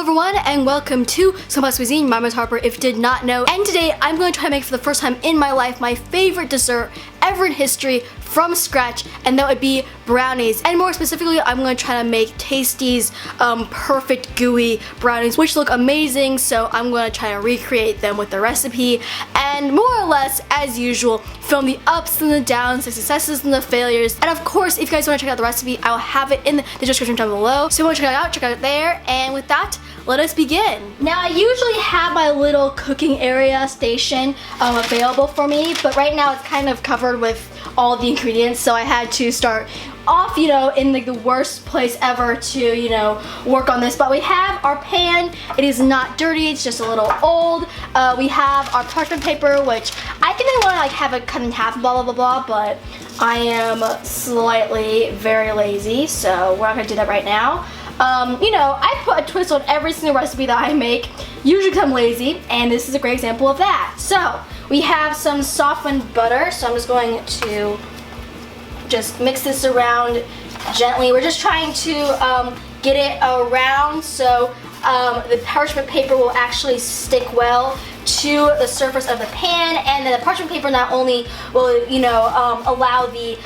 everyone, and welcome to Somebody's Cuisine. My name is Harper, if you did not know. And today I'm going to try to make for the first time in my life my favorite dessert ever in history from scratch, and that would be brownies. And more specifically, I'm going to try to make Tasty's perfect gooey brownies, which look amazing. So I'm going to try to recreate them with the recipe, and more or less, as usual, film the ups and the downs, the successes and the failures. And of course, if you guys want to check out the recipe, I will have it in the description down below. So if you want to check it out there. And with that, let us begin. Now, I usually have my little cooking area station available for me, but right now it's kind of covered with all the ingredients, so I had to start off, in like the worst place ever to, work on this. But we have our pan. It is not dirty, it's just a little old. We have our parchment paper, which I think I want to like have it cut in half, blah, blah, blah, blah, but I am slightly very lazy, so we're not gonna do that right now. I put a twist on every single recipe that I make, usually because I'm lazy, and this is a great example of that. So, we have some softened butter, so I'm just going to just mix this around gently. We're just trying to get it around so the parchment paper will actually stick well to the surface of the pan, and then the parchment paper not only will, allow the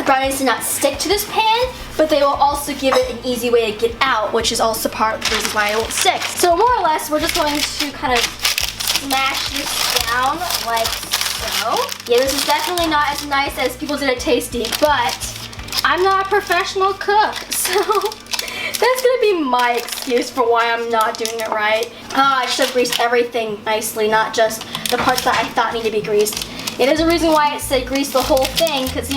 brownies to not stick to this pan, but they will also give it an easy way to get out, which is also part of the reason why it won't stick. So more or less, we're just going to kind of smash this down like so. Yeah, this is definitely not as nice as people did at Tasty, but I'm not a professional cook, so that's gonna be my excuse for why I'm not doing it right. I should have greased everything nicely, not just the parts that I thought needed to be greased. Yeah, there's a reason why it said grease the whole thing, because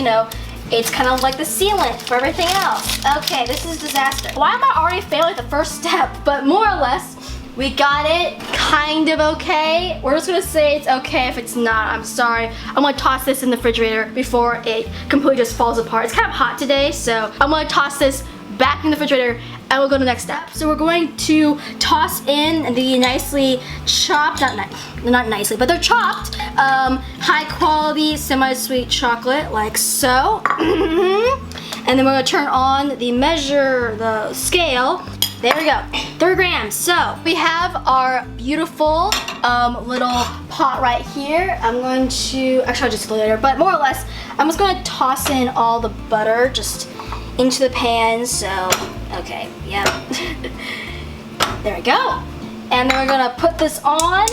it's kind of like the sealant for everything else. Okay, this is a disaster. Why am I already failing at the first step? But more or less, we got it kind of okay. We're just gonna say it's okay if it's not. I'm sorry. I'm gonna toss this in the refrigerator before it completely just falls apart. It's kind of hot today, so I'm gonna toss this back in the refrigerator and we'll go to the next step. So we're going to toss in the nicely chopped, not nicely, but they're chopped, high quality semi-sweet chocolate like so. And then we're gonna turn on the scale. There we go, 3 grams. So we have our beautiful little pot right here. I'm going to, actually I'll just do it later, but more or less, I'm just gonna toss in all the butter just into the pan, so, okay, yep. There we go. And then we're gonna put this on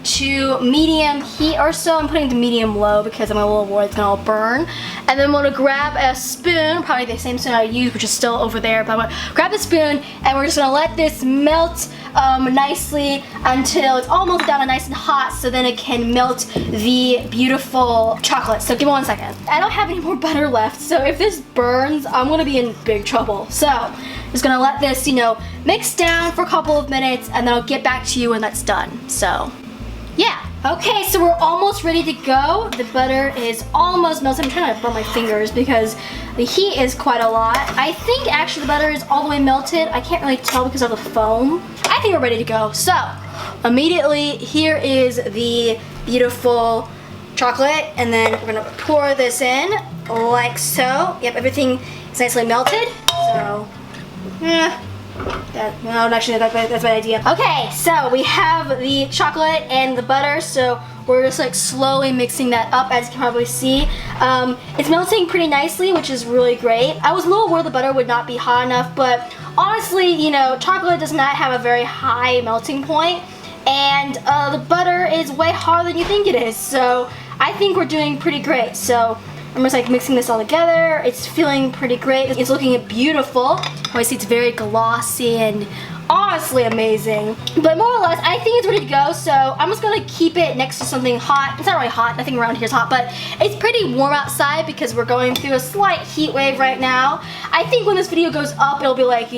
to medium heat or so. I'm putting it to medium low because I'm a little worried it's gonna all burn. And then I'm gonna grab a spoon, probably the same spoon I used, which is still over there, but I'm gonna grab the spoon and we're just gonna let this melt nicely until it's almost down and nice and hot, so then it can melt the beautiful chocolate. So give me 1 second. I don't have any more butter left, so if this burns, I'm gonna be in big trouble. So just gonna let this, mix down for a couple of minutes, and then I'll get back to you when that's done. So yeah. Okay, so we're almost ready to go. The butter is almost melted. I'm trying to burn my fingers because the heat is quite a lot. I think actually the butter is all the way melted. I can't really tell because of the foam. I think we're ready to go. So immediately, here is the beautiful chocolate, and then we're gonna pour this in like so. Yep, everything is nicely melted. So that's a bad idea. Okay, so we have the chocolate and the butter, so we're just like slowly mixing that up, as you can probably see. It's melting pretty nicely, which is really great. I was a little worried the butter would not be hot enough, but honestly, chocolate does not have a very high melting point, and the butter is way harder than you think it is, so I think we're doing pretty great. So I'm just like mixing this all together. It's feeling pretty great. It's looking beautiful. Obviously it's very glossy and honestly amazing. But more or less, I think it's ready to go, so I'm just gonna keep it next to something hot. It's not really hot, nothing around here is hot, but it's pretty warm outside because we're going through a slight heat wave right now. I think when this video goes up, it'll be like,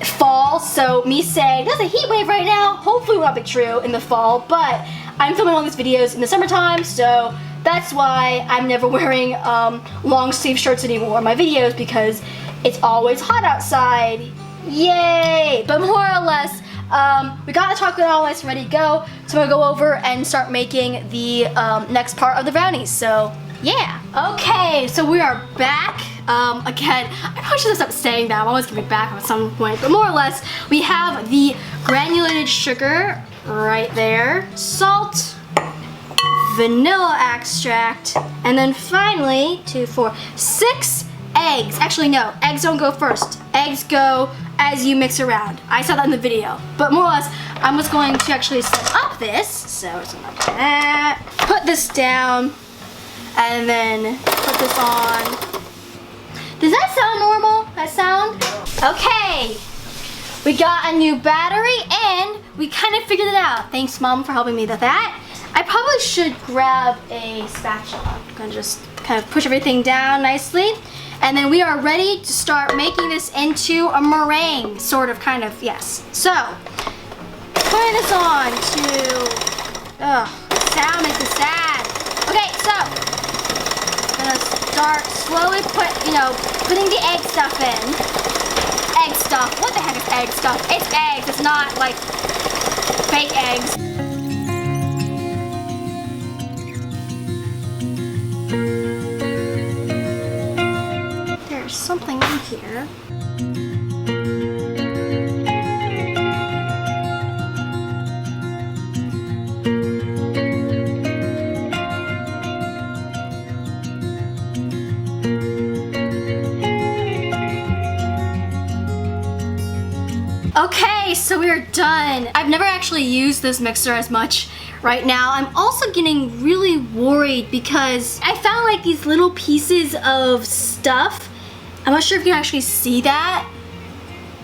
fall, so me saying, there's a heat wave right now, hopefully will not be true in the fall, but I'm filming all these videos in the summertime, so that's why I'm never wearing long sleeve shirts anymore in my videos, because it's always hot outside. Yay! But more or less, we got the chocolate all nice and ready to go, so I'm gonna go over and start making the next part of the brownies. So yeah. Okay, so we are back. Again, I probably should have stopped saying that. I'm always gonna be back at some point. But more or less, we have the granulated sugar right there, salt, vanilla extract, and then finally 2, 4, 6 eggs. Actually, no, eggs don't go first. Eggs go as you mix around. I saw that in the video. But more or less, I'm just going to actually set up this. So it's gonna do that. Put this down, and then put this on. Does that sound normal? That sound? Okay. We got a new battery, and we kind of figured it out. Thanks, Mom, for helping me with that. I probably should grab a spatula. I'm gonna just kind of push everything down nicely. And then we are ready to start making this into a meringue, sort of, kind of, yes. So, putting this on to, sound makes me sad. Okay, so, I'm gonna start slowly putting the egg stuff in. Egg stuff, what the heck is egg stuff? It's eggs, it's not like fake eggs. There's something in here. Okay, so we are done. I've never actually used this mixer as much right now. I'm also getting really worried because I found like these little pieces of stuff. I'm not sure if you can actually see that,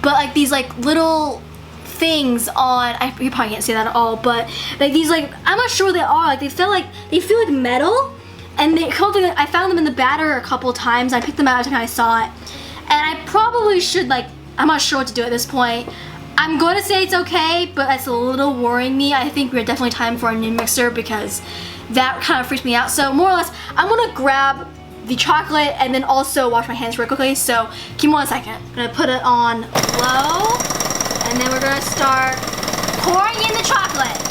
but like these like little things on, you probably can't see that at all, but like these like, I'm not sure what they are. Like they feel like metal, and I found them in the batter a couple times. I picked them out every time I saw it, and I probably should I'm not sure what to do at this point. I'm going to say it's okay, but that's a little worrying me. I think we're definitely time for a new mixer because that kind of freaked me out. So more or less, I'm going to grab the chocolate and then also wash my hands real quickly. So give me 1 second. I'm going to put it on low, and then we're going to start pouring in the chocolate.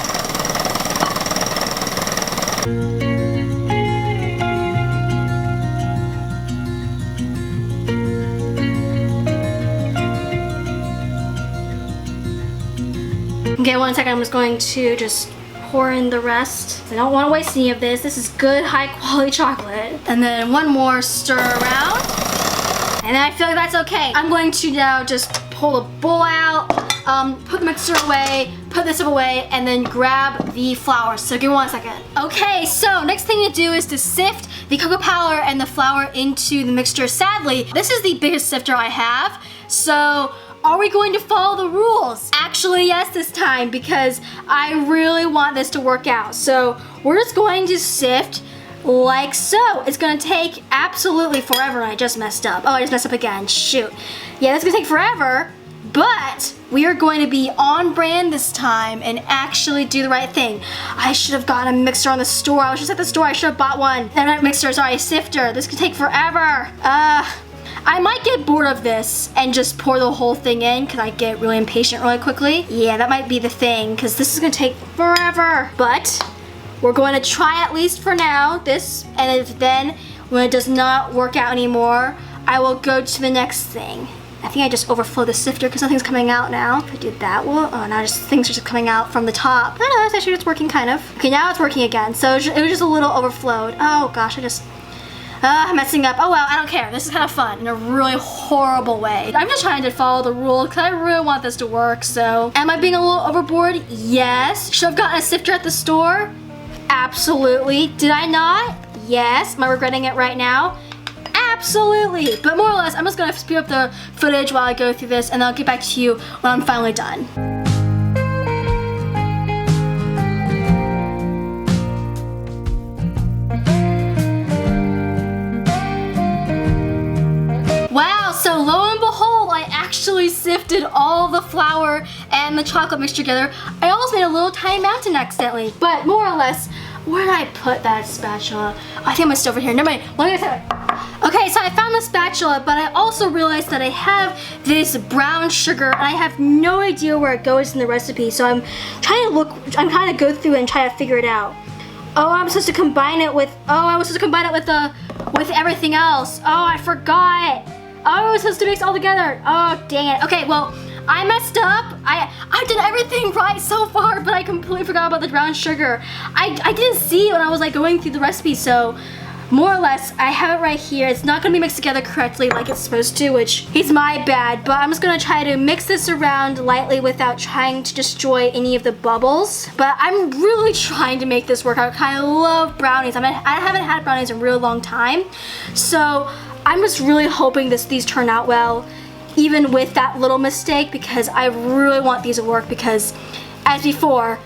Okay, 1 second, I'm just going to pour in the rest. I don't want to waste any of this. This is good, high quality chocolate. And then one more stir around. And then I feel like that's okay. I'm going to now just pull the bowl out, put the mixer away, put this away, and then grab the flour. So give me 1 second. Okay, so next thing to do is to sift the cocoa powder and the flour into the mixture. Sadly, this is the biggest sifter I have. So are we going to follow the rules? Actually, yes, this time, because I really want this to work out. So we're just going to sift like so. It's gonna take absolutely forever. I just messed up. Oh, I just messed up again, shoot. Yeah, that's gonna take forever, but we are going to be on brand this time and actually do the right thing. I should have gotten a mixer on the store. I was just at the store, I should have bought one. Not mixer, sorry, a sifter. This could take forever. I might get bored of this and just pour the whole thing in because I get really impatient really quickly. Yeah, that might be the thing because this is gonna take forever. But we're going to try at least for now this, and if then when it does not work out anymore, I will go to the next thing. I think I just overflow the sifter because nothing's coming out now. If I do that, well, oh, now things are just coming out from the top. I don't know, it's actually just working kind of. Okay, now it's working again. So it was just a little overflowed. Oh gosh, I'm messing up. Oh well, I don't care. This is kind of fun in a really horrible way. I'm just trying to follow the rules because I really want this to work, so. Am I being a little overboard? Yes. Should have gotten a sifter at the store? Absolutely. Did I not? Yes. Am I regretting it right now? Absolutely. But more or less, I'm just gonna speed up the footage while I go through this, and then I'll get back to you when I'm finally done. So lo and behold, I actually sifted all the flour and the chocolate mixture together. I almost made a little tiny mountain accidentally, but more or less, where did I put that spatula? Oh, I think I must over here. Never mind. Okay, so I found the spatula, but I also realized that I have this brown sugar, and I have no idea where it goes in the recipe. So I'm trying to go through and try to figure it out. Oh, I was supposed to combine it with the with everything else. Oh, I forgot. Oh, I was supposed to mix all together. Oh, dang it. Okay, well, I messed up. I did everything right so far, but I completely forgot about the brown sugar. I didn't see it when I was like going through the recipe, so more or less, I have it right here. It's not gonna be mixed together correctly like it's supposed to, which is my bad, but I'm just gonna try to mix this around lightly without trying to destroy any of the bubbles. But I'm really trying to make this work. I kind of love brownies. I haven't had brownies in a real long time, so I'm just really hoping these turn out well, even with that little mistake, because I really want these to work because, as before,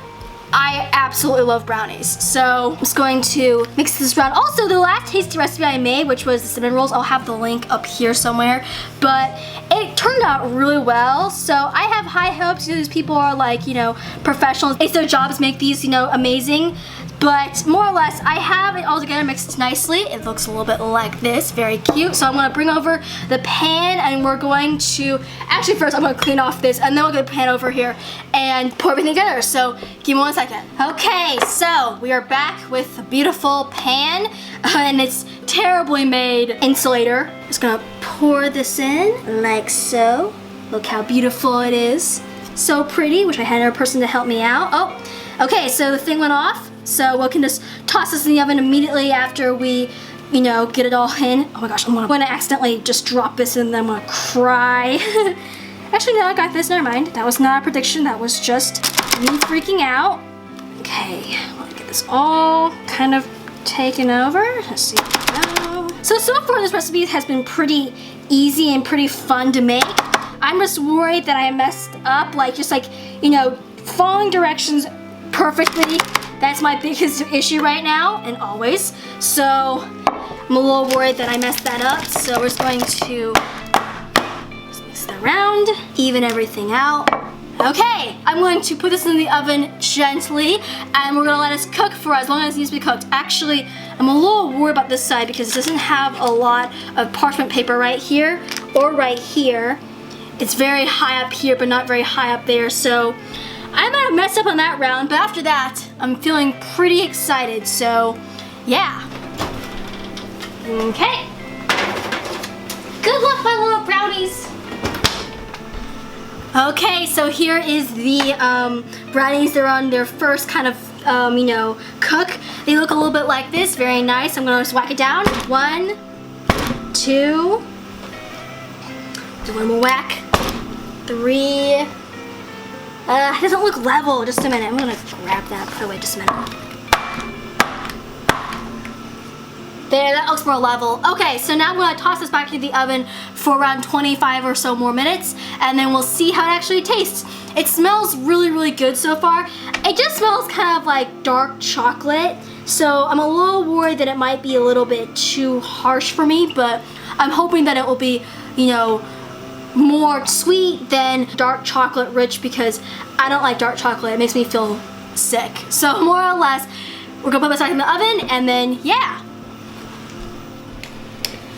I absolutely love brownies. So I'm just going to mix this around. Also, the last tasty recipe I made, which was the cinnamon rolls, I'll have the link up here somewhere, but it turned out really well. So I have high hopes. These people are like, you know, professionals. It's their job to make these, you know, amazing. But more or less, I have it all together mixed nicely. It looks a little bit like this, very cute. So I'm gonna bring over the pan and we're going to, actually first I'm gonna clean off this and then we'll get the pan over here and pour everything together. So give me 1 second. Okay, so we are back with a beautiful pan and it's terribly made insulator. Just gonna pour this in like so. Look how beautiful it is. So pretty, wish I had another person to help me out. Oh, okay, so the thing went off. So we can just toss this in the oven immediately after we, you know, get it all in. Oh my gosh, I'm gonna accidentally just drop this and then I'm gonna cry. Actually, no, I got this, never mind. That was not a prediction, that was just me freaking out. Okay, I'm gonna get this all kind of taken over. Let's see. So far this recipe has been pretty easy and pretty fun to make. I'm just worried that I messed up, just you know, following directions perfectly. That's my biggest issue right now, and always. So I'm a little worried that I messed that up. So we're just going to just mix that around, even everything out. Okay, I'm going to put this in the oven gently, and we're gonna let it cook for as long as it needs to be cooked. Actually, I'm a little worried about this side because it doesn't have a lot of parchment paper right here or right here. It's very high up here, but not very high up there. So I might have messed up on that round, but after that, I'm feeling pretty excited, so yeah. Okay. Good luck, my little brownies. Okay, so here is the brownies. They're on their first kind of, you know, cook. They look a little bit like this, very nice. I'm gonna just whack it down. 1, 2, do one more whack. 3, it doesn't look level. Just a minute. I'm gonna grab that. Put it away just a minute. There, that looks more level. Okay, so now I'm gonna toss this back into the oven for around 25 or so more minutes, and then we'll see how it actually tastes. It smells really, really good so far. It just smells kind of like dark chocolate, so I'm a little worried that it might be a little bit too harsh for me, but I'm hoping that it will be, you know, more sweet than dark chocolate rich, because I don't like dark chocolate. It makes me feel sick. So more or less, we're gonna put this back in the oven and then yeah.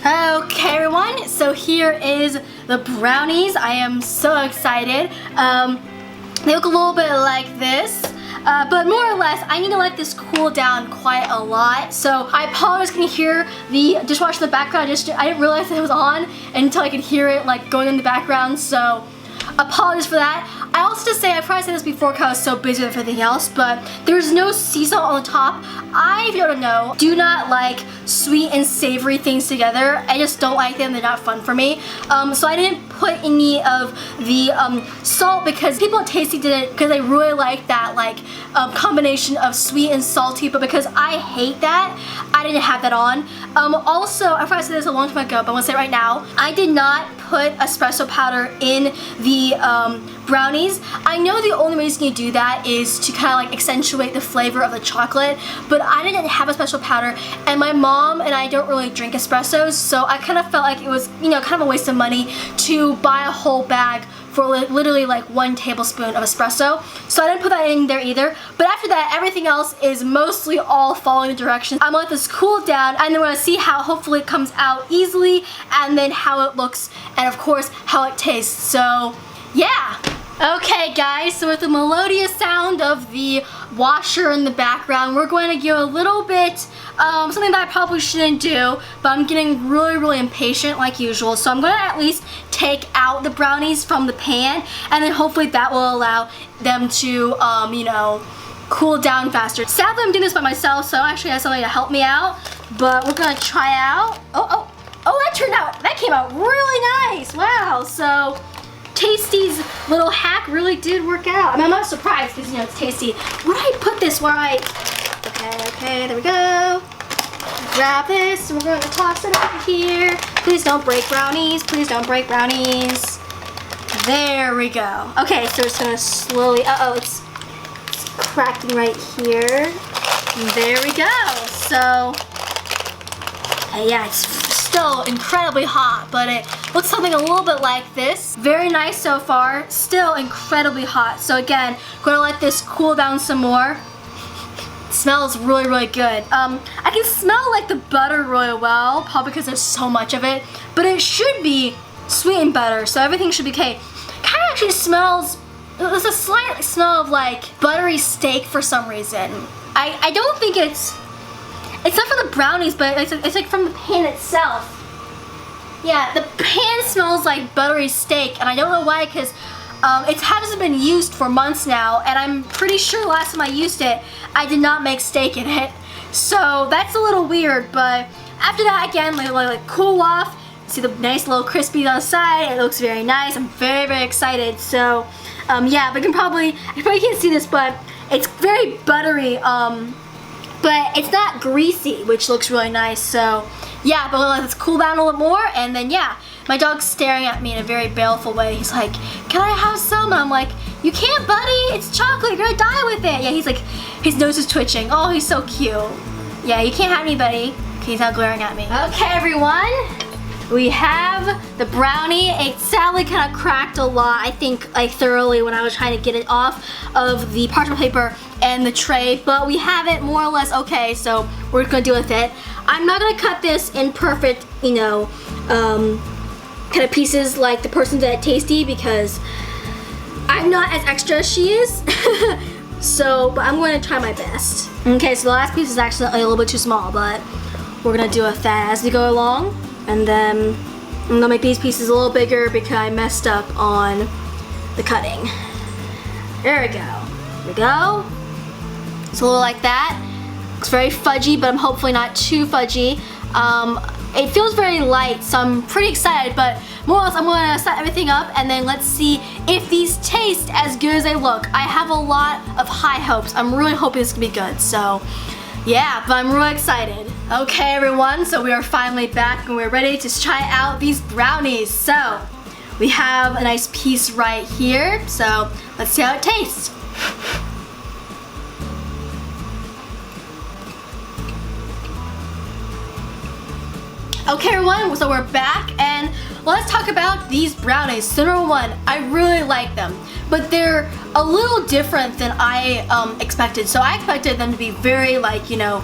Okay everyone, so here is the brownies. I am so excited. They look a little bit like this. But more or less, I need to let this cool down quite a lot. So I apologize, can you hear the dishwasher in the background? I didn't realize that it was on until I could hear it like going in the background. So apologies for that. I also just say, I probably said this before because I was so busy with everything else, but there's no sea salt on the top. If you don't know, do not like sweet and savory things together. I just don't like them, they're not fun for me. So I didn't put any of the salt because people at Tasty did it because they really like that combination of sweet and salty, but because I hate that, I didn't have that on. Also, I probably said this a long time ago, but I'm gonna say it right now, I did not put espresso powder in the brownies. I know the only reason you do that is to kind of like accentuate the flavor of the chocolate, but I didn't have espresso powder, and my mom and I don't really drink espressos, so I kind of felt like it was, you know, kind of a waste of money to buy a whole bag for literally like 1 tablespoon of espresso. So I didn't put that in there either. But after that, everything else is mostly all following the directions. I'm gonna let this cool down, and then we're gonna see how hopefully it comes out easily, and then how it looks, and of course how it tastes. So yeah. Okay guys, so with the melodious sound of the washer in the background, we're going to give a little bit, something that I probably shouldn't do, but I'm getting really impatient like usual. So I'm going to at least take out the brownies from the pan, and then hopefully that will allow them to, you know, cool down faster. Sadly, I'm doing this by myself, so I actually have somebody to help me out, but we're going to try out. Oh, that came out really nice. Wow, so Tasty's little hack really did work out. I mean, I'm not surprised because, you know, it's Tasty. Where did I put this? Okay, there we go. Grab this, and we're going to toss it over here. Please don't break, brownies. Please don't break, brownies. There we go. Okay, so it's going to slowly, it's cracking right here. There we go. So, yeah, it's still incredibly hot, but it looks something a little bit like this. Very nice so far, still incredibly hot. So again, gonna let this cool down some more. It smells really good. I can smell like the butter really well, probably because there's so much of it, but it should be sweetened butter, so everything should be okay. Kind of actually smells, there's a slight smell of like buttery steak for some reason. I don't think it's not from the brownies, but it's like from the pan itself. Yeah, the pan smells like buttery steak, and I don't know why, because it hasn't been used for months now, and I'm pretty sure last time I used it, I did not make steak in it. So that's a little weird, but after that, again, like cool off. See the nice little crispy on the side. It looks very nice. I'm very excited. So, yeah, but you probably can't see this, but it's very buttery. But it's not greasy, which looks really nice. So yeah, but let's cool down a little more, and then yeah, my dog's staring at me in a very baleful way. He's like, "Can I have some?" And I'm like, "You can't, buddy. It's chocolate. You're gonna die with it." Yeah, he's like, his nose is twitching. Oh, he's so cute. Yeah, you can't have me, buddy. Okay, he's now glaring at me. Okay, everyone. We have the brownie. It sadly kind of cracked a lot, I think, like thoroughly when I was trying to get it off of the parchment paper and the tray, but we have it more or less okay, so we're gonna deal with it. I'm not gonna cut this in perfect, you know, kind of pieces like the person that Tasty, because I'm not as extra as she is. So, but I'm going to try my best. Okay, so the last piece is actually a little bit too small, but we're gonna do with that as we go along. And then I'm gonna make these pieces a little bigger because I messed up on the cutting. There we go. There we go. It's a little like that. It's very fudgy, but I'm hopefully not too fudgy. It feels very light, so I'm pretty excited, but more or less I'm gonna set everything up and then let's see if these taste as good as they look. I have a lot of high hopes. I'm really hoping this can be good, so yeah, but I'm really excited. Okay everyone, so we are finally back and we're ready to try out these brownies. So, we have a nice piece right here, so let's see how it tastes. Okay everyone, so we're back and let's talk about these brownies. So number one, I really like them, but they're a little different than I expected. So I expected them to be very like, you know,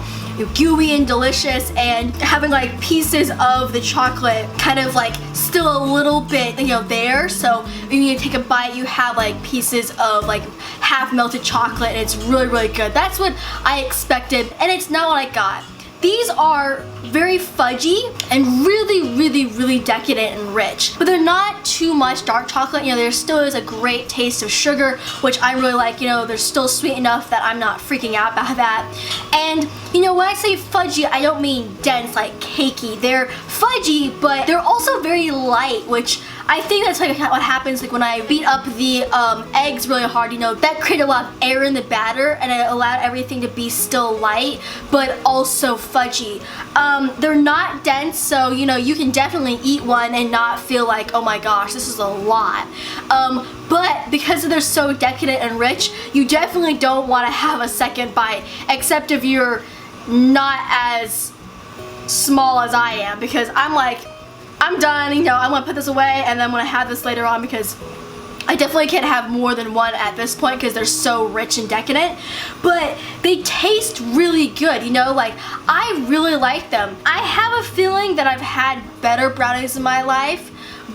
gooey and delicious and having like pieces of the chocolate kind of like still a little bit, you know, there. So when you take a bite, you have like pieces of like half melted chocolate and it's really good. That's what I expected and it's not what I got. These are very fudgy and really decadent and rich, but they're not too much dark chocolate. You know, there still is a great taste of sugar, which I really like. You know, they're still sweet enough that I'm not freaking out about that. And you know, when I say fudgy, I don't mean dense, like cakey. They're fudgy, but they're also very light, which I think that's like what happens like when I beat up the eggs really hard. You know, that created a lot of air in the batter and it allowed everything to be still light, but also fudgy. They're not dense, so you know, you can definitely eat one and not feel like, oh my gosh, this is a lot. But because they're so decadent and rich, you definitely don't want to have a second bite, except if you're not as small as I am, because I'm like, I'm done, you know, I'm gonna put this away and then I'm gonna have this later on because I definitely can't have more than one at this point because they're so rich and decadent, but they taste really good, you know, like I really like them. I have a feeling that I've had better brownies in my life,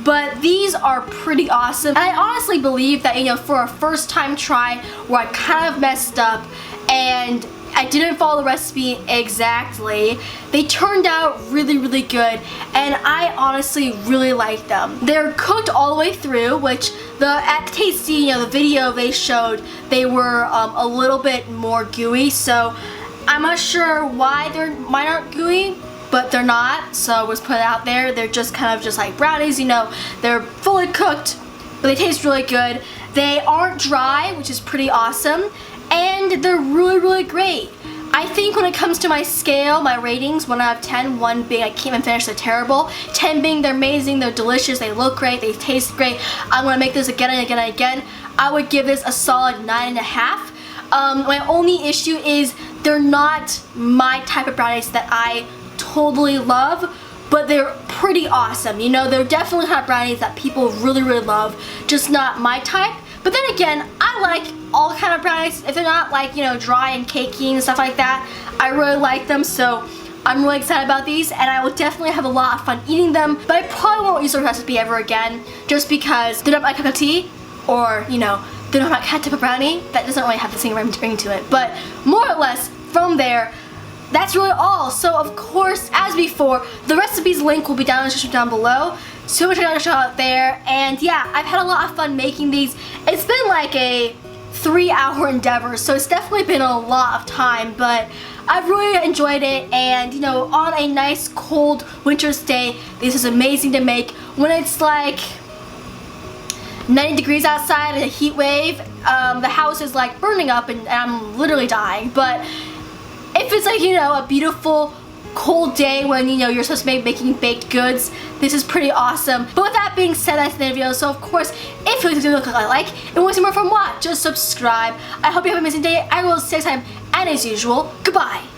but these are pretty awesome. And I honestly believe that, you know, for a first time try where I kind of messed up and I didn't follow the recipe exactly, they turned out really, really good, and I honestly really like them. They're cooked all the way through, which at Tasty, you know, the video they showed, they were a little bit more gooey, so I'm not sure why mine aren't gooey, but they're not, so let's put it out there. They're just kind of just like brownies, you know, they're fully cooked, but they taste really good. They aren't dry, which is pretty awesome, and they're really, really great. I think when it comes to my scale, my ratings, 1 out of 10, 1 being I can't even finish, they're terrible, 10 being they're amazing, they're delicious, they look great, they taste great, I'm gonna make this again and again and again, I would give this a solid 9.5. My only issue is they're not my type of brownies that I totally love, but they're pretty awesome. You know, they're definitely hot brownies that people really, really love, just not my type. But then again, I like all kind of brownies. If they're not like, you know, dry and cakey and stuff like that, I really like them, so I'm really excited about these, and I will definitely have a lot of fun eating them, but I probably won't use the recipe ever again, just because they're not my cup of tea, or, you know, they're not my kind type of brownie. That doesn't really have the same ring to it, but more or less, from there, that's really all. So of course, as before, the recipes link will be down in the description down below. So much to shout out there, and yeah, I've had a lot of fun making these. It's been like a 3-hour endeavor, so it's definitely been a lot of time, but I've really enjoyed it, and you know, on a nice cold winter's day, this is amazing to make. When it's like 90 degrees outside and a heat wave, the house is like burning up and I'm literally dying, but if it's like, you know, a beautiful cold day when, you know, you're supposed to be making baked goods, this is pretty awesome. But with that being said, that's the end of the video. So of course, if you like this video, click like, and want to see more from what, just subscribe. I hope you have an amazing day. I will see you next time, and as usual, goodbye.